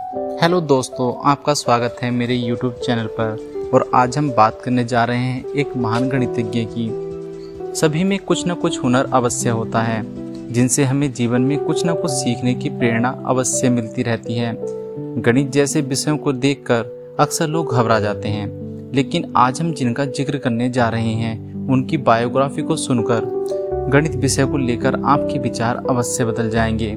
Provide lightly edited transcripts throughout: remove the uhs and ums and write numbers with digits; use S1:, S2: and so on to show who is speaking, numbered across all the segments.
S1: Hello दोस्तों, आपका स्वागत है मेरे YouTube चैनल पर। और आज हम बात करने जा रहे हैं एक महान गणितज्ञ की। सभी में कुछ न कुछ हुनर अवश्य होता है, जिनसे हमें जीवन में कुछ न कुछ सीखने की प्रेरणा अवश्य मिलती रहती है। गणित जैसे विषयों को देखकर अक्सर लोग घबरा जाते हैं, लेकिन आज हम जिनका जिक्र करने जा रहे हैं उनकी बायोग्राफी को सुनकर गणित विषय को लेकर आपके विचार अवश्य बदल जाएंगे।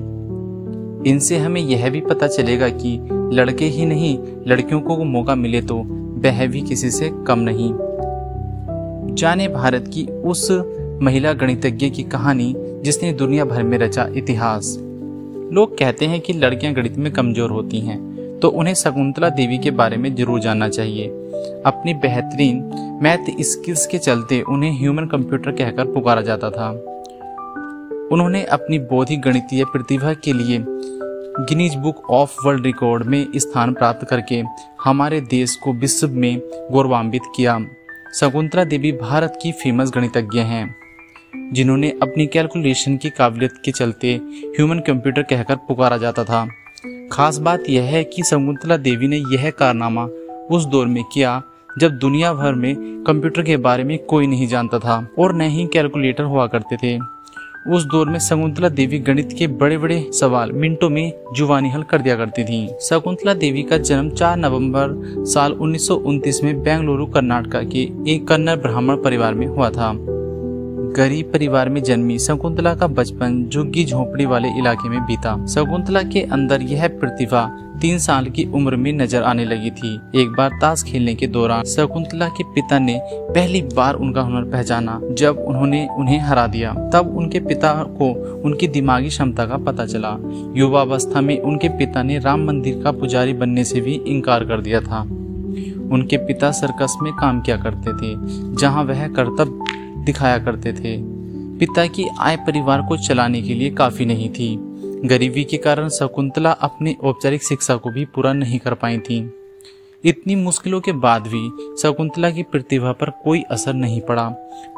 S1: इनसे हमें यह भी पता चलेगा कि लड़के ही नहीं, लड़कियों को मौका मिले तो वह भी किसी से कम नहीं। जाने भारत की उस महिला गणितज्ञ की कहानी जिसने दुनिया भर में रचा इतिहास। लोग कहते हैं कि लड़कियां गणित में कमजोर होती हैं, तो उन्हें शकुंतला देवी के बारे में जरूर जानना चाहिए। अपनी बेहतरीन मैथ स्किल्स के चलते उन्हें ह्यूमन कंप्यूटर कहकर पुकारा जाता था। उन्होंने अपनी बौद्धिक गणितीय प्रतिभा के लिए Guinness book of world record में स्थान प्राप्त करके हमारे देश को विश्व में गौरवान्वित किया। शकुंतला देवी भारत की फेमस गणितज्ञ हैं, जिन्होंने अपनी कैलकुलेशन की काबिलियत के चलते ह्यूमन कंप्यूटर कहकर पुकारा जाता था। खास बात यह है कि शकुंतला देवी ने यह कारनामा उस दौर में किया जब दुनिया भर में कंप्यूटर के बारे में कोई नहीं जानता था और न ही कैलकुलेटर हुआ करते थे। उस दौर में शकुंतला देवी गणित के बड़े बड़े सवाल मिनटों में जुबानी हल कर दिया करती थी। शकुंतला देवी का जन्म 4 नवंबर साल 1929 में बेंगलुरु कर्नाटक के एक कन्नड़ ब्राह्मण परिवार में हुआ था। गरीब परिवार में जन्मी शकुंतला का बचपन झुग्गी झोपड़ी वाले इलाके में बीता। शकुंतला के अंदर यह प्रतिभा 3 साल की उम्र में नजर आने लगी थी। एक बार ताश खेलने के दौरान शकुंतला के पिता ने पहली बार उनका हुनर पहचाना जब उन्होंने उन्हें हरा दिया। तब उनके पिता को उनकी दिमागी क्षमता का पता चला। युवावस्था में उनके पिता ने राम मंदिर का पुजारी बनने से भी इनकार कर दिया था। उनके पिता सर्कस में काम किया करते थे, जहाँ वह करतब दिखाया करते थे। पिता की आय परिवार को चलाने के लिए काफी नहीं थी। गरीबी के कारण शकुंतला अपनी औपचारिक शिक्षा को भी पूरा नहीं कर पाई थी। इतनी मुश्किलों के बाद भी शकुंतला की प्रतिभा पर कोई असर नहीं पड़ा।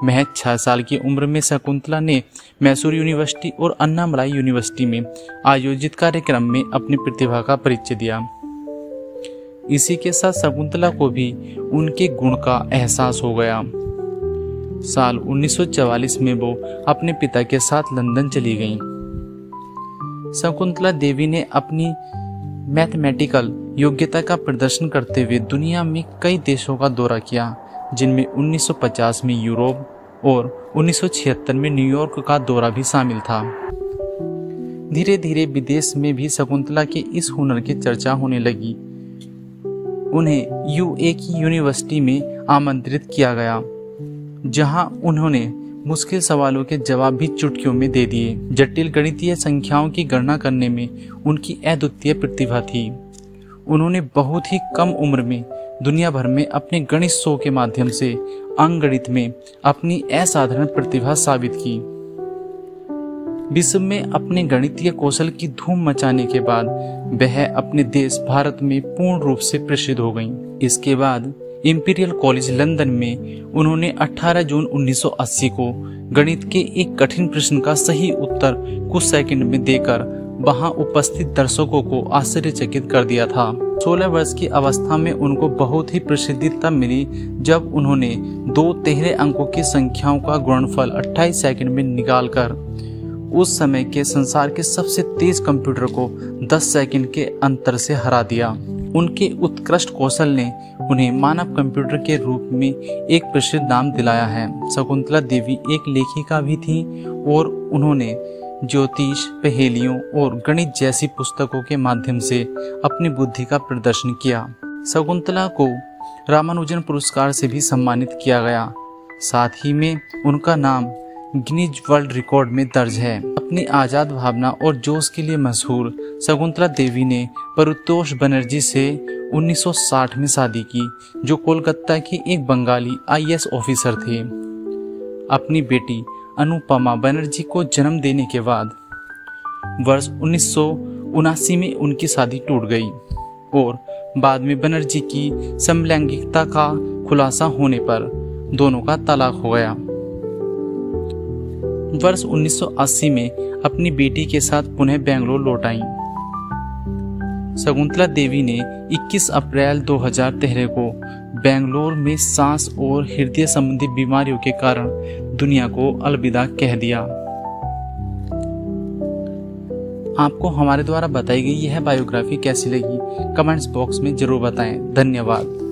S1: महज 6 साल की उम्र में शकुंतला ने मैसूर यूनिवर्सिटी और अन्नामलाई यूनिवर्सिटी में आयोजित कार्यक्रम में अपनी प्रतिभा का परिचय दिया। इसी के साथ शकुंतला को भी उनके गुण का एहसास हो गया। साल 1944 में वो अपने पिता के साथ लंदन चली गईं। शकुंतला देवी ने अपनी मैथमेटिकल योग्यता का प्रदर्शन करते हुए दुनिया में कई देशों का दौरा किया, जिनमें 1950 में यूरोप और 1976 में न्यूयॉर्क का दौरा भी शामिल था। धीरे धीरे विदेश में भी शकुंतला के इस हुनर की चर्चा होने लगी। उन्हें यूए की यूनिवर्सिटी में आमंत्रित किया गया, जहां उन्होंने मुश्किल सवालों के जवाब भी चुटकियों में दे दिए। जटिल गणितीय संख्याओं की गणना करने में उनकी अद्वितीय प्रतिभा थी। उन्होंने बहुत ही कम उम्र में दुनिया भर में अपने गणित शो के माध्यम से अंकगणित में अपनी असाधारण प्रतिभा साबित की। विश्व में अपने गणितीय कौशल की धूम मचाने के बाद वह अपने देश भारत में पूर्ण रूप से प्रसिद्ध हो गईं। इसके बाद इंपीरियल कॉलेज लंदन में उन्होंने 18 जून 1980 को गणित के एक कठिन प्रश्न का सही उत्तर कुछ सेकंड में देकर वहां उपस्थित दर्शकों को आश्चर्यचकित कर दिया था। 16 वर्ष की अवस्था में उनको बहुत ही प्रसिद्धि तब मिली जब उन्होंने 2 तिहरे अंकों की संख्याओं का गुणनफल 28 सेकंड में निकालकर उस समय के संसार के सबसे तेज कंप्यूटर को 10 सेकंड के अंतर से हरा दिया। उनके उत्कृष्ट कौशल ने उन्हें मानव कंप्यूटर के रूप में एक प्रसिद्ध नाम दिलाया है। शकुंतला देवी एक लेखिका भी थी और उन्होंने ज्योतिष, पहेलियों और गणित जैसी पुस्तकों के माध्यम से अपनी बुद्धि का प्रदर्शन किया। शकुंतला को रामानुजन पुरस्कार से भी सम्मानित किया गया। साथ ही में उनका नाम गिनीज वर्ल्ड रिकॉर्ड में दर्ज है। अपनी आजाद भावना और जोश के लिए मशहूर शकुंतला देवी ने परितोष बनर्जी से 1960 में शादी की, जो कोलकाता के एक बंगाली आईएएस ऑफिसर थे। अपनी बेटी अनुपमा बनर्जी को जन्म देने के बाद वर्ष 1979 में उनकी शादी टूट गई और बाद में बनर्जी की समलैंगिकता का खुलासा होने पर दोनों का तलाक हो गया। वर्ष 1980 में अपनी बेटी के साथ पुनः बेंगलोर लौट आईं। शकुंतला देवी ने 21 अप्रैल 2013 को बेंगलोर में सांस और हृदय संबंधी बीमारियों के कारण दुनिया को अलविदा कह दिया। आपको हमारे द्वारा बताई गई यह बायोग्राफी कैसी लगी, कमेंट्स बॉक्स में जरूर बताएं। धन्यवाद।